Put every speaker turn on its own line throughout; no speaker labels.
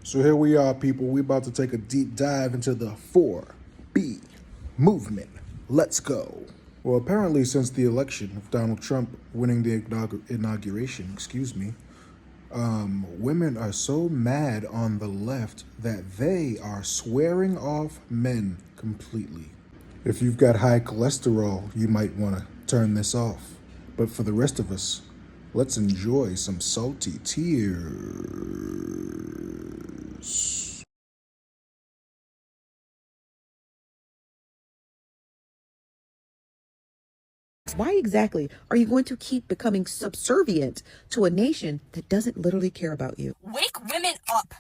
So here we are, people. We're about to take a deep dive into the 4B movement. Let's go. Well, apparently, since the election of Donald Trump winning the inauguration, women are so mad on the left that they are swearing off men completely. If you've got high cholesterol, you might want to turn this off. But for the rest of us, let's enjoy some salty tears.
Why exactly are you going to keep becoming subservient to a nation that doesn't literally care about you?
Wake women up.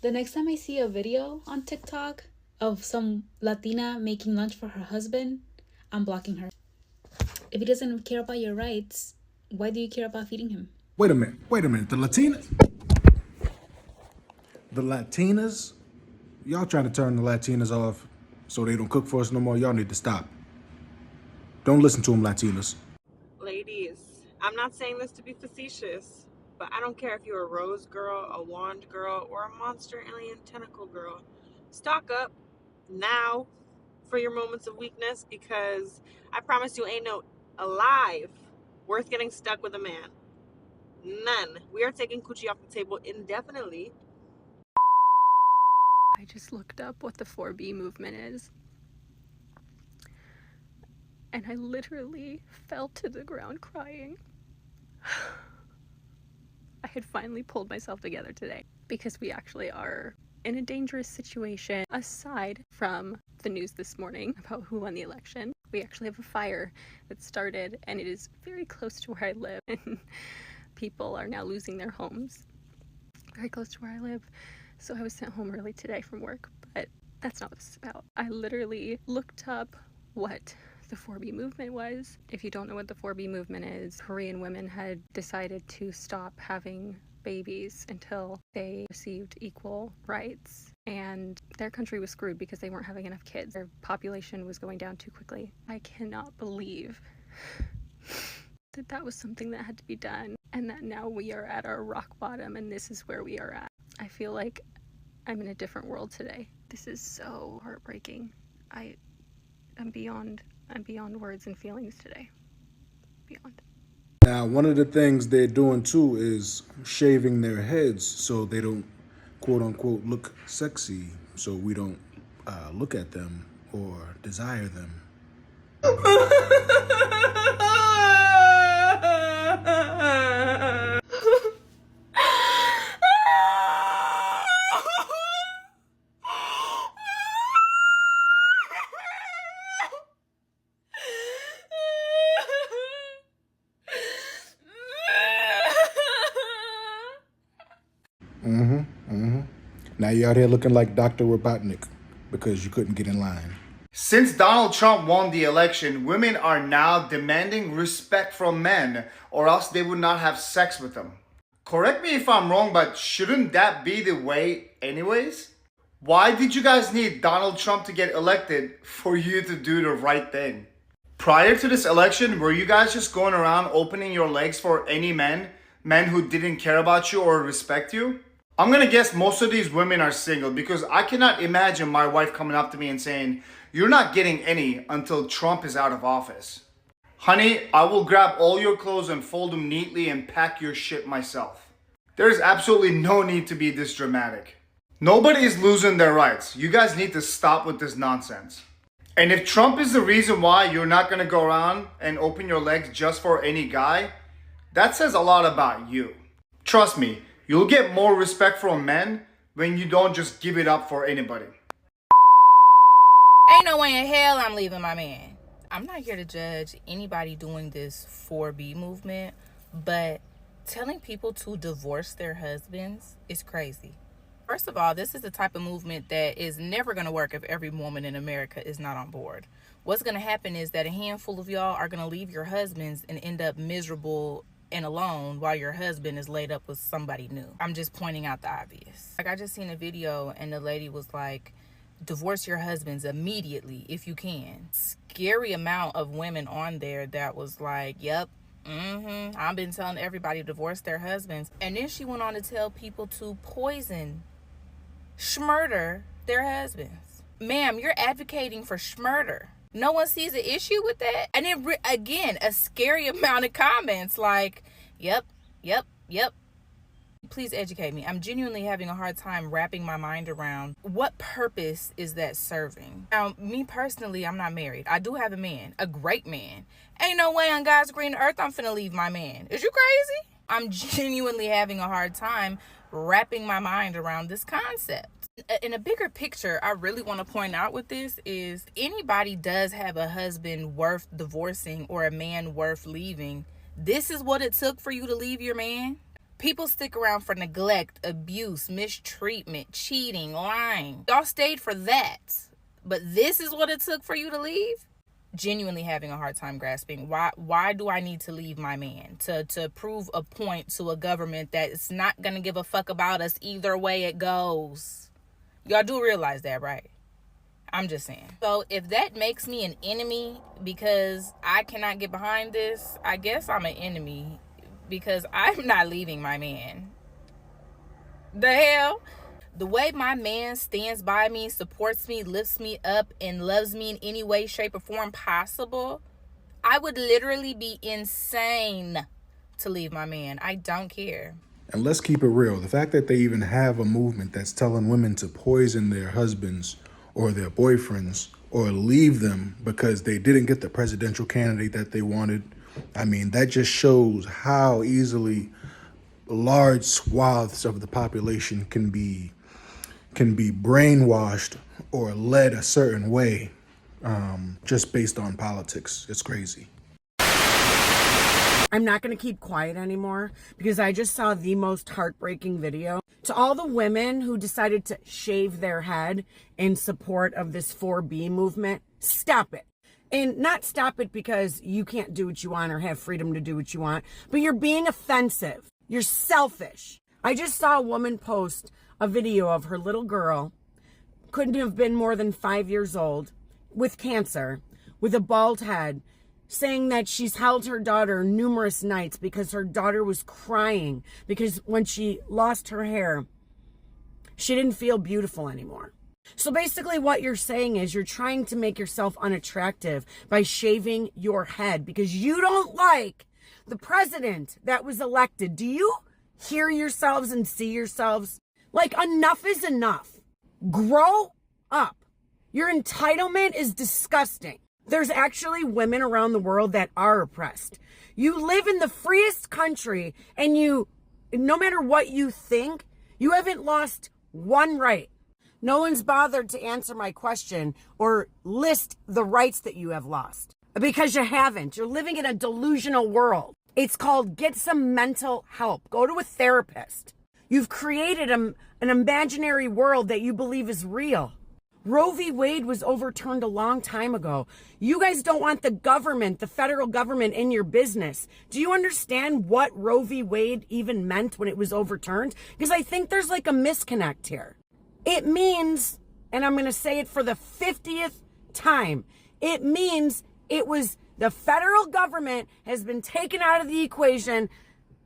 The next time I see a video on TikTok of some Latina making lunch for her husband, I'm blocking her. If he doesn't care about your rights, why do you care about feeding him?
Wait a minute. The Latinas? Y'all trying to turn the Latinas off so they don't cook for us no more? Y'all need to stop. Don't listen to them, Latinas.
Ladies, I'm not saying this to be facetious, but I don't care if you're a rose girl, a wand girl, or a monster alien tentacle girl. Stock up now for your moments of weakness, because I promise you ain't no alive worth getting stuck with a man. None. We are taking coochie off the table indefinitely.
I just looked up what the 4B movement is. And I literally fell to the ground crying. I had finally pulled myself together today because we actually are in a dangerous situation. Aside from the news this morning about who won the election, we actually have a fire that started and it is very close to where I live, and people are now losing their homes very close to where I live. So I was sent home early today from work, but that's not what this is about. I literally looked up what the 4B movement was. If you don't know what the 4B movement is, Korean women had decided to stop having babies until they received equal rights, and their country was screwed because they weren't having enough kids. Their population was going down too quickly. I cannot believe that that was something that had to be done, and that now we are at our rock bottom and this is where we are at. I feel like I'm in a different world today. This is so heartbreaking. I'm beyond words and feelings today. Beyond.
Now, one of the things they're doing too is shaving their heads so they don't, quote unquote, look sexy, so we don't look at them or desire them. Now you're out here looking like Dr. Robotnik because you couldn't get in line.
Since Donald Trump won the election, women are now demanding respect from men, or else they would not have sex with them. Correct me if I'm wrong, but shouldn't that be the way anyways? Why did you guys need Donald Trump to get elected for you to do the right thing? Prior to this election, were you guys just going around opening your legs for any men who didn't care about you or respect you? I'm gonna guess most of these women are single, because I cannot imagine my wife coming up to me and saying, "You're not getting any until Trump is out of office." Honey, I will grab all your clothes and fold them neatly and pack your shit myself. There is absolutely no need to be this dramatic. Nobody is losing their rights. You guys need to stop with this nonsense. And if Trump is the reason why you're not gonna go around and open your legs just for any guy, that says a lot about you. Trust me, you'll get more respect from men when you don't just give it up for anybody.
Ain't no way in hell I'm leaving my man. I'm not here to judge anybody doing this 4B movement, but telling people to divorce their husbands is crazy. First of all, this is the type of movement that is never going to work if every woman in America is not on board. What's going to happen is that a handful of y'all are going to leave your husbands and end up miserable and alone while your husband is laid up with somebody new. I'm just pointing out the obvious. Like, I just seen a video and the lady was like, divorce your husbands immediately if you can. Scary amount of women on there that was like, yep, I've been telling everybody to divorce their husbands. And then she went on to tell people to poison, schmurder their husbands. Ma'am, you're advocating for schmurder. No one sees an issue with that. And then, again, a scary amount of comments like, yep. Please educate me. I'm genuinely having a hard time wrapping my mind around what purpose is that serving. Now, me personally, I'm not married. I do have a man, a great man. Ain't no way on God's green earth I'm finna leave my man. Is you crazy? I'm genuinely having a hard time wrapping my mind around this concept. In a bigger picture, I really want to point out with this is anybody does have a husband worth divorcing or a man worth leaving. This is what it took for you to leave your man. People stick around for neglect, abuse, mistreatment, cheating, lying. Y'all stayed for that. But this is what it took for you to leave? Genuinely having a hard time grasping. Why do I need to leave my man? To prove a point to a government that it's not going to give a fuck about us either way it goes. Y'all do realize that, right? I'm just saying. So if that makes me an enemy because I cannot get behind this, I guess I'm an enemy because I'm not leaving my man. The hell? The way my man stands by me, supports me, lifts me up, and loves me in any way, shape, or form possible, I would literally be insane to leave my man. I don't care.
And let's keep it real. The fact that they even have a movement that's telling women to poison their husbands or their boyfriends or leave them because they didn't get the presidential candidate that they wanted, I mean, that just shows how easily large swaths of the population can be brainwashed or led a certain way just based on politics. It's crazy.
I'm not going to keep quiet anymore because I just saw the most heartbreaking video. To all the women who decided to shave their head in support of this 4B movement, stop it. And not stop it because you can't do what you want or have freedom to do what you want, but you're being offensive. You're selfish. I just saw a woman post a video of her little girl, couldn't have been more than 5 years old, with cancer, with a bald head, saying that she's held her daughter numerous nights because her daughter was crying because when she lost her hair, she didn't feel beautiful anymore. So basically what you're saying is you're trying to make yourself unattractive by shaving your head because you don't like the president that was elected. Do you hear yourselves and see yourselves? Like, enough is enough. Grow up. Your entitlement is disgusting. There's actually women around the world that are oppressed. You live in the freest country and no matter what you think, you haven't lost one right. No one's bothered to answer my question or list the rights that you have lost because you haven't. You're living in a delusional world. It's called get some mental help. Go to a therapist. You've created an imaginary world that you believe is real. Roe v. Wade was overturned a long time ago. You guys don't want the government, the federal government, in your business. Do you understand what Roe v. Wade even meant when it was overturned? Because I think there's like a misconnect here. It means, and I'm going to say it for the 50th time, it means it was the federal government has been taken out of the equation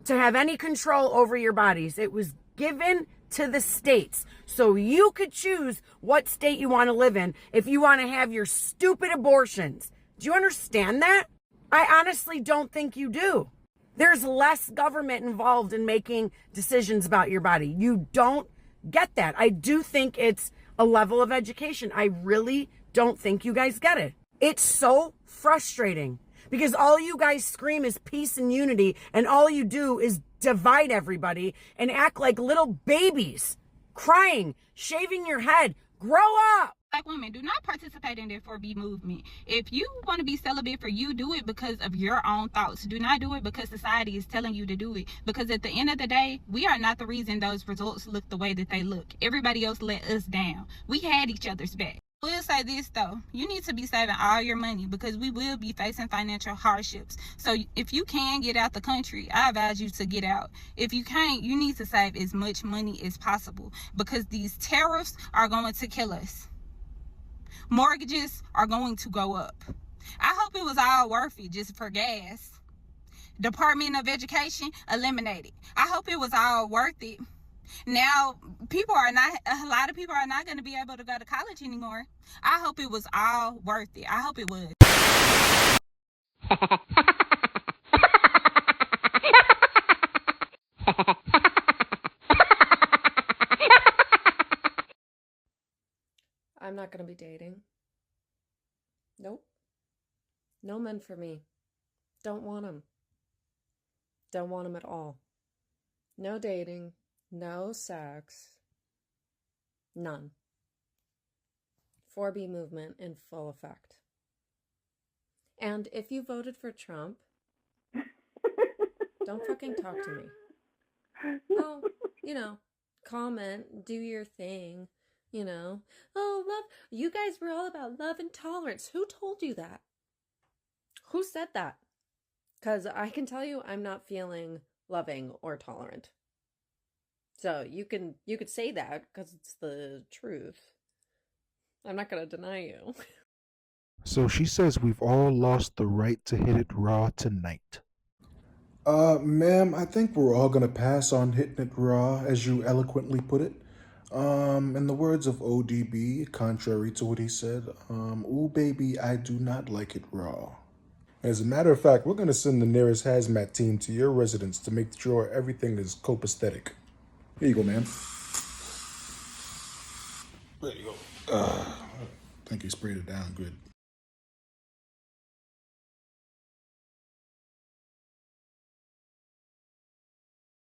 to have any control over your bodies. It was given to the states so you could choose what state you want to live in if you want to have your stupid abortions. Do you understand that? I honestly don't think you do. There's less government involved in making decisions about your body. You don't get that. I do think it's a level of education. I really don't think you guys get it. It's so frustrating because all you guys scream is peace and unity, and all you do is divide everybody and act like little babies, crying, shaving your head. Grow up.
Black women, do not participate in the 4B movement. If you want to be celibate for you, do it because of your own thoughts. Do not do it because society is telling you to do it. Because at the end of the day, we are not the reason those results look the way that they look. Everybody else let us down. We had each other's back. We'll say this though, you need to be saving all your money because we will be facing financial hardships. So if you can get out the country, I advise you to get out. If you can't, you need to save as much money as possible because these tariffs are going to kill us. Mortgages are going to go up. I hope it was all worth it just for gas. Department of Education, eliminated. I hope it was all worth it. Now, a lot of people are not going to be able to go to college anymore. I hope it was all worth it. I hope it was.
I'm not going to be dating. Nope. No men for me. Don't want them. Don't want them at all. No dating. No sex. None. 4B movement in full effect. And if you voted for Trump, don't fucking talk to me. Oh, comment, do your thing. Oh, love, you guys were all about love and tolerance. Who told you that? Who said that? Because I can tell you I'm not feeling loving or tolerant. So you could say that because it's the truth. I'm not going to deny you.
So she says we've all lost the right to hit it raw tonight. Ma'am, I think we're all gonna pass on hitting it raw, as you eloquently put it. In the words of ODB, contrary to what he said, ooh baby, I do not like it raw. As a matter of fact, we're gonna send the nearest hazmat team to your residence to make sure everything is copacetic. Here you go, ma'am. There you go. I think he sprayed it down good.